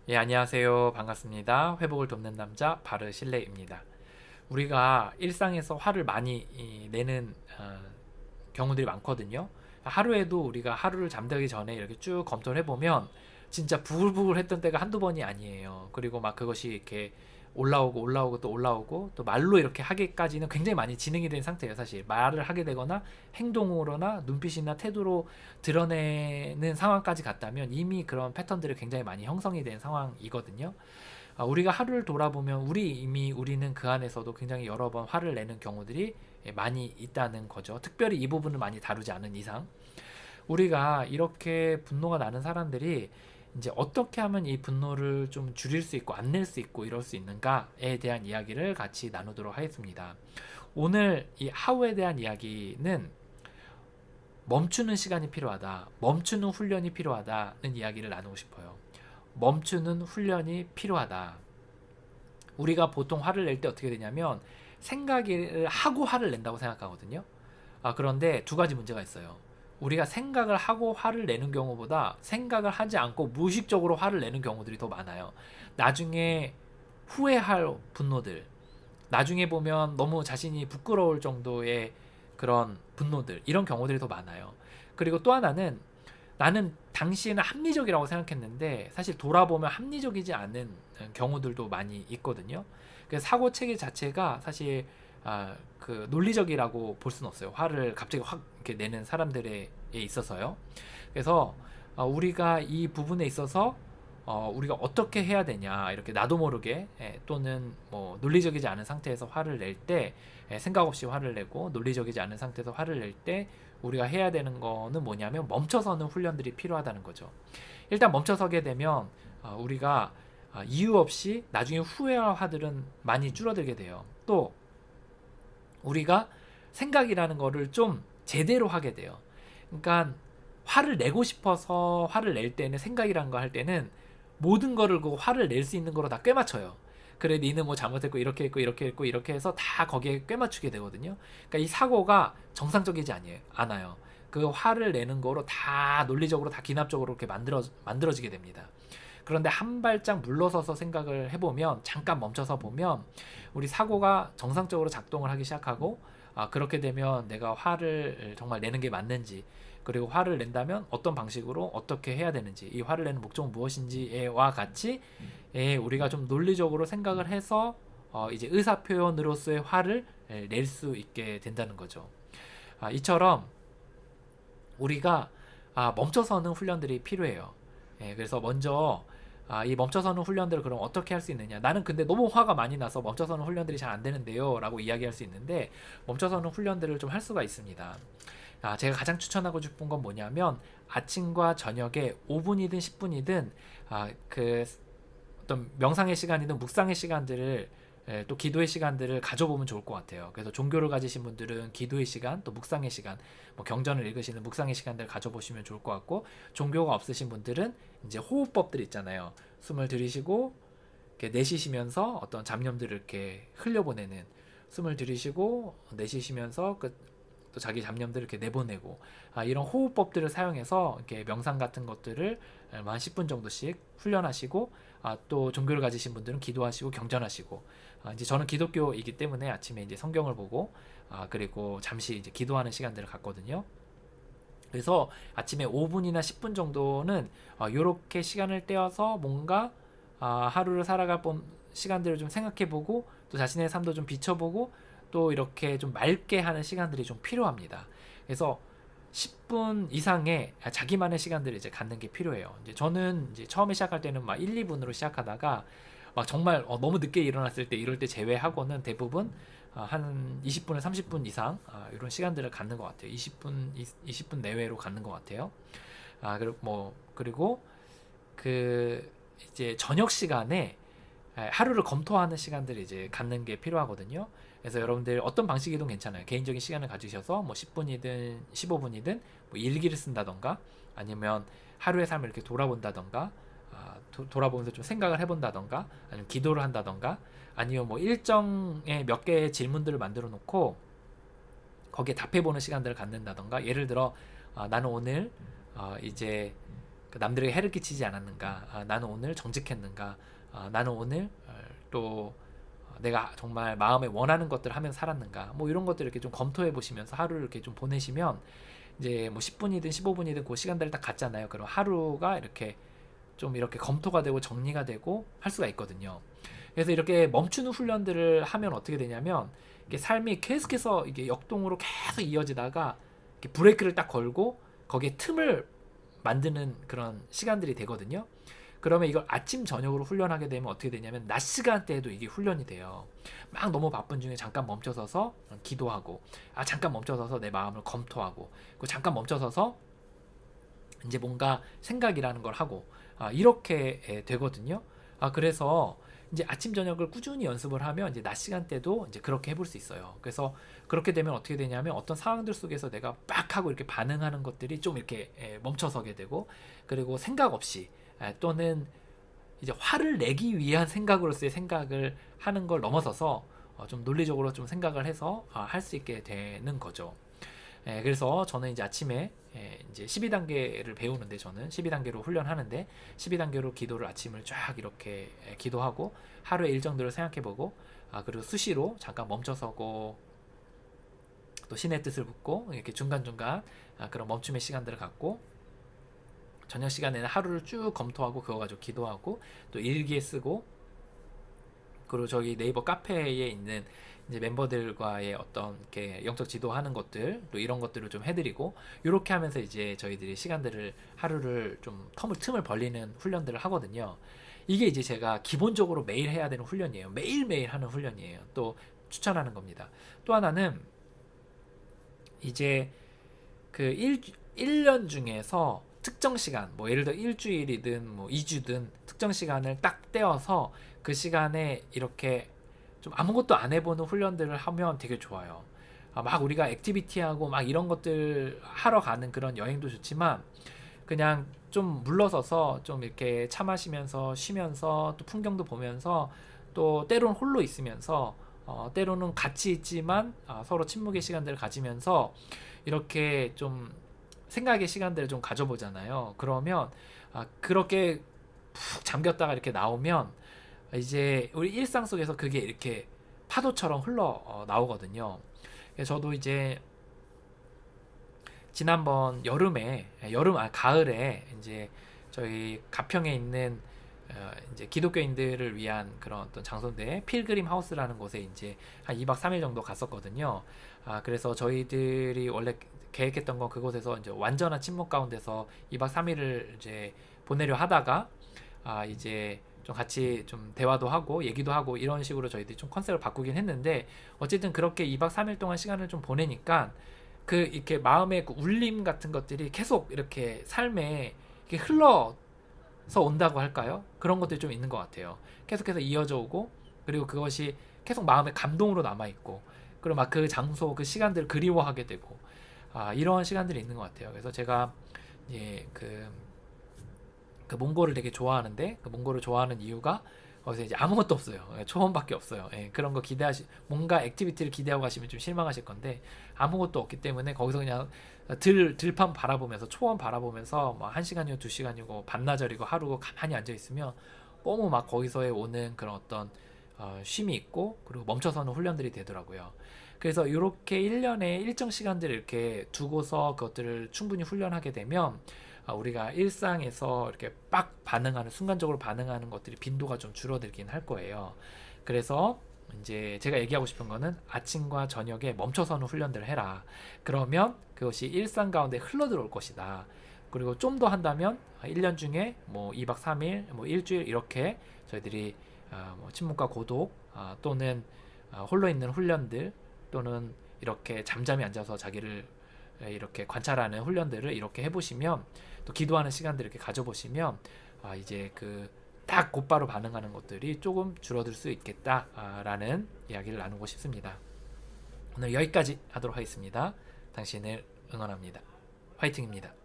예, 안녕하세요. 반갑습니다. 회복을 돕는 남자 바르실레입니다. 우리가 일상에서 화를 많이 내는 경우들이 많거든요. 하루에도 우리가 하루를 잠들기 전에 이렇게 쭉 검토를 해보면 진짜 부글부글 했던 때가 한두 번이 아니에요. 그리고 막 그것이 이렇게 올라오고 올라오고 또 올라오고 또 말로 이렇게 하기까지는 굉장히 많이 진행이 된 상태예요. 사실 말을 하게 되거나 행동으로나 눈빛이나 태도로 드러내는 상황까지 갔다면 이미 그런 패턴들이 굉장히 많이 형성이 된 상황이거든요. 우리가 하루를 돌아보면 우리는 그 안에서도 굉장히 여러 번 화를 내는 경우들이 많이 있다는 거죠. 특별히 이 부분을 많이 다루지 않은 이상 우리가 이렇게 분노가 나는 사람들이 이제 어떻게 하면 이 분노를 좀 줄일 수 있고 안 낼 수 있고 이럴 수 있는가에 대한 이야기를 같이 나누도록 하겠습니다. 오늘 이 하우에 대한 이야기는 멈추는 시간이 필요하다, 멈추는 훈련이 필요하다는 이야기를 나누고 싶어요. 멈추는 훈련이 필요하다. 우리가 보통 화를 낼 때 어떻게 되냐면 생각을 하고 화를 낸다고 생각하거든요. 그런데 두 가지 문제가 있어요. 우리가 생각을 하고 화를 내는 경우보다 생각을 하지 않고 무의식적으로 화를 내는 경우들이 더 많아요. 나중에 후회할 분노들, 나중에 보면 너무 자신이 부끄러울 정도의 그런 분노들, 이런 경우들이 더 많아요. 그리고 또 하나는 나는 당시에는 합리적이라고 생각했는데 사실 돌아보면 합리적이지 않은 경우들도 많이 있거든요. 그래서 사고 체계 자체가 사실 그 논리적이라고 볼 수는 없어요. 화를 갑자기 확 이렇게 내는 사람들에 있어서요. 그래서 우리가 이 부분에 있어서 우리가 어떻게 해야 되냐, 이렇게 나도 모르게 또는 뭐 논리적이지 않은 상태에서 화를 낼 때, 생각 없이 화를 내고 논리적이지 않은 상태에서 화를 낼 때 우리가 해야 되는 거는 뭐냐면 멈춰서는 훈련들이 필요하다는 거죠. 일단 멈춰서게 되면 우리가 이유 없이 나중에 후회할 화들은 많이 줄어들게 돼요. 또 우리가 생각이라는 거를 좀 제대로 하게 돼요. 그러니까 화를 내고 싶어서 화를 낼 때는, 생각이라는 거 할 때는 모든 거를 그 화를 낼 수 있는 거로 다 꿰맞춰요. 그래, 니는 뭐 잘못했고 이렇게 했고 이렇게 했고 이렇게 해서 다 거기에 꿰맞추게 되거든요. 그러니까 이 사고가 정상적이지 않아요. 그 화를 내는 거로 다 논리적으로 다 기납적으로 이렇게 만들어지게 됩니다. 그런데 한 발짝 물러서서 생각을 해보면, 잠깐 멈춰서 보면 우리 사고가 정상적으로 작동을 하기 시작하고, 그렇게 되면 내가 화를 정말 내는 게 맞는지, 그리고 화를 낸다면 어떤 방식으로 어떻게 해야 되는지, 이 화를 내는 목적은 무엇인지와 같이 우리가 좀 논리적으로 생각을 해서 이제 의사 표현으로서의 화를 낼 수 있게 된다는 거죠. 이처럼 우리가 멈춰서는 훈련들이 필요해요. 그래서 먼저 이 멈춰서는 훈련들을 그럼 어떻게 할 수 있느냐. 나는 근데 너무 화가 많이 나서 멈춰서는 훈련들이 잘 안 되는데요 라고 이야기할 수 있는데, 멈춰서는 훈련들을 좀 할 수가 있습니다. 제가 가장 추천하고 싶은 건 뭐냐면, 아침과 저녁에 5분이든 10분이든 그 어떤 명상의 시간이든 묵상의 시간들을, 또 기도의 시간들을 가져보면 좋을 것 같아요. 그래서 종교를 가지신 분들은 기도의 시간, 또 묵상의 시간, 뭐 경전을 읽으시는 묵상의 시간들을 가져보시면 좋을 것 같고, 종교가 없으신 분들은 이제 호흡법들 있잖아요. 숨을 들이쉬고 이렇게 내쉬시면서 어떤 잡념들을 이렇게 흘려보내는, 숨을 들이쉬고 내쉬시면서 또 자기 잡념들을 이렇게 내보내고, 이런 호흡법들을 사용해서 이렇게 명상 같은 것들을 한 10분 정도씩 훈련하시고, 또 종교를 가지신 분들은 기도하시고 경전하시고, 이제 저는 기독교이기 때문에 아침에 이제 성경을 보고 그리고 잠시 이제 기도하는 시간들을 갖거든요. 그래서 아침에 5분이나 10분 정도는 이렇게 시간을 떼어서 뭔가 하루를 살아갈 시간들을 좀 생각해보고, 또 자신의 삶도 좀 비춰보고, 또 이렇게 좀 맑게 하는 시간들이 좀 필요합니다. 그래서 10분 이상의 자기만의 시간들을 이제 갖는 게 필요해요. 이제 저는 이제 처음에 시작할 때는 막 1, 2분으로 시작하다가 막 정말 너무 늦게 일어났을 때, 이럴 때 제외하고는 대부분 한 20분에서 30분 이상 이런 시간들을 갖는 것 같아요. 20분 내외로 갖는 것 같아요. 그리고 그 이제 저녁 시간에 하루를 검토하는 시간들을 이제 갖는 게 필요하거든요. 그래서 여러분들 어떤 방식이든 괜찮아요. 개인적인 시간을 가지셔서 뭐 10분이든 15분이든 뭐 일기를 쓴다던가, 아니면 하루의 삶을 이렇게 돌아본다던가, 돌아보면서 좀 생각을 해본다던가, 아니면 기도를 한다던가, 아니면 뭐 일정의 몇 개의 질문들을 만들어 놓고 거기에 답해보는 시간들을 갖는다던가. 예를 들어 나는 오늘 이제 남들에게 해를 끼치지 않았는가, 나는 오늘 정직했는가, 나는 오늘 또 내가 정말 마음에 원하는 것들을 하면서 살았는가, 뭐 이런 것들 이렇게 좀 검토해 보시면서 하루를 이렇게 좀 보내시면 이제 뭐 10분이든 15분이든 그 시간들을 딱 갖잖아요. 그럼 하루가 이렇게 좀 이렇게 검토가 되고 정리가 되고 할 수가 있거든요. 그래서 이렇게 멈추는 훈련들을 하면 어떻게 되냐면 이게 삶이 계속해서 이게 역동으로 계속 이어지다가 이렇게 브레이크를 딱 걸고 거기에 틈을 만드는 그런 시간들이 되거든요. 그러면 이걸 아침 저녁으로 훈련하게 되면 어떻게 되냐면 낮 시간대에도 이게 훈련이 돼요. 막 너무 바쁜 중에 잠깐 멈춰서서 기도하고, 잠깐 멈춰서서 내 마음을 검토하고, 그 잠깐 멈춰서서 이제 뭔가 생각이라는 걸 하고, 이렇게 되거든요. 그래서 이제 아침 저녁을 꾸준히 연습을 하면 이제 낮 시간대도 이제 그렇게 해볼 수 있어요. 그래서 그렇게 되면 어떻게 되냐면 어떤 상황들 속에서 내가 빡 하고 이렇게 반응하는 것들이 좀 이렇게 멈춰서게 되고, 그리고 생각 없이 또는 이제 화를 내기 위한 생각으로서의 생각을 하는 걸 넘어서서 좀 논리적으로 좀 생각을 해서 할 수 있게 되는 거죠. 그래서 저는 이제 아침에 이제 12단계를 배우는데, 저는 12단계로 훈련하는데 12단계로 기도를 아침을 쫙 이렇게 기도하고 하루의 일정들을 생각해보고, 그리고 수시로 잠깐 멈춰서고 또 신의 뜻을 묻고 이렇게 중간중간 그런 멈춤의 시간들을 갖고, 저녁 시간에는 하루를 쭉 검토하고 그거 가지고 기도하고 또 일기에 쓰고, 그리고 저기 네이버 카페에 있는 이제 멤버들과의 어떤 이렇게 영적 지도하는 것들, 또 이런 것들을 좀 해드리고, 이렇게 하면서 이제 저희들이 시간들을 하루를 좀 틈을 벌리는 훈련들을 하거든요. 이게 이제 제가 기본적으로 매일 해야 되는 훈련이에요. 매일매일 하는 훈련이에요. 또 추천하는 겁니다. 또 하나는 이제 그 1년 중에서 특정 시간, 뭐 예를 들어 일주일이든 뭐 2주든 특정 시간을 딱 떼어서 그 시간에 이렇게 좀 아무것도 안 해보는 훈련들을 하면 되게 좋아요. 막 우리가 액티비티하고 막 이런 것들 하러 가는 그런 여행도 좋지만, 그냥 좀 물러서서 좀 이렇게 차 마시면서 쉬면서 또 풍경도 보면서 또 때로는 홀로 있으면서 때로는 같이 있지만 서로 침묵의 시간들을 가지면서 이렇게 좀 생각의 시간들을 좀 가져보잖아요. 그러면 그렇게 푹 잠겼다가 이렇게 나오면 이제 우리 일상 속에서 그게 이렇게 파도처럼 흘러 나오거든요. 그래서 저도 이제 지난번 가을에 이제 저희 가평에 있는 이제 기독교인들을 위한 그런 어떤 장소인데, 필그림 하우스라는 곳에 이제 한 2박 3일 정도 갔었거든요. 그래서 저희들이 원래 계획했던 건 그곳에서 이제 완전한 침묵 가운데서 2박 3일을 이제 보내려 하다가, 이제 좀 같이 좀 대화도 하고 얘기도 하고 이런 식으로 저희들이 좀 컨셉을 바꾸긴 했는데, 어쨌든 그렇게 2박 3일 동안 시간을 좀 보내니까 그 이렇게 마음의 그 울림 같은 것들이 계속 이렇게 삶에 이렇게 흘러서 온다고 할까요? 그런 것들이 좀 있는 것 같아요. 계속해서 이어져 오고, 그리고 그것이 계속 마음의 감동으로 남아 있고, 그리고 막 그 장소 그 시간들을 그리워하게 되고, 이런 시간들이 있는 것 같아요. 그래서 제가 그 몽골을 되게 좋아하는데, 그 몽골을 좋아하는 이유가 거기서 이제 아무것도 없어요. 초원밖에 없어요. 그런 거 뭔가 액티비티를 기대하고 가시면 좀 실망하실 건데, 아무것도 없기 때문에 거기서 그냥 들판 바라보면서, 초원 바라보면서 뭐 1시간이고 2시간이고 반나절이고 하루고 가만히 앉아 있으면 너무 막 거기서의 오는 그런 어떤 쉼이 있고, 그리고 멈춰서는 훈련들이 되더라고요. 그래서 이렇게 1년에 일정 시간들을 이렇게 두고서 그것들을 충분히 훈련하게 되면 우리가 일상에서 이렇게 빡 반응하는, 순간적으로 반응하는 것들이 빈도가 좀 줄어들긴 할 거예요. 그래서 이제 제가 얘기하고 싶은 거는 아침과 저녁에 멈춰서는 훈련들을 해라. 그러면 그것이 일상 가운데 흘러들어올 것이다. 그리고 좀 더 한다면 1년 중에 뭐 2박 3일, 뭐 일주일 이렇게 저희들이 뭐 침묵과 고독, 또는 홀로 있는 훈련들, 또는 이렇게 잠잠히 앉아서 자기를 이렇게 관찰하는 훈련들을 이렇게 해보시면, 또 기도하는 시간들을 이렇게 가져보시면 이제 그 딱 곧바로 반응하는 것들이 조금 줄어들 수 있겠다라는 이야기를 나누고 싶습니다. 오늘 여기까지 하도록 하겠습니다. 당신을 응원합니다. 화이팅입니다.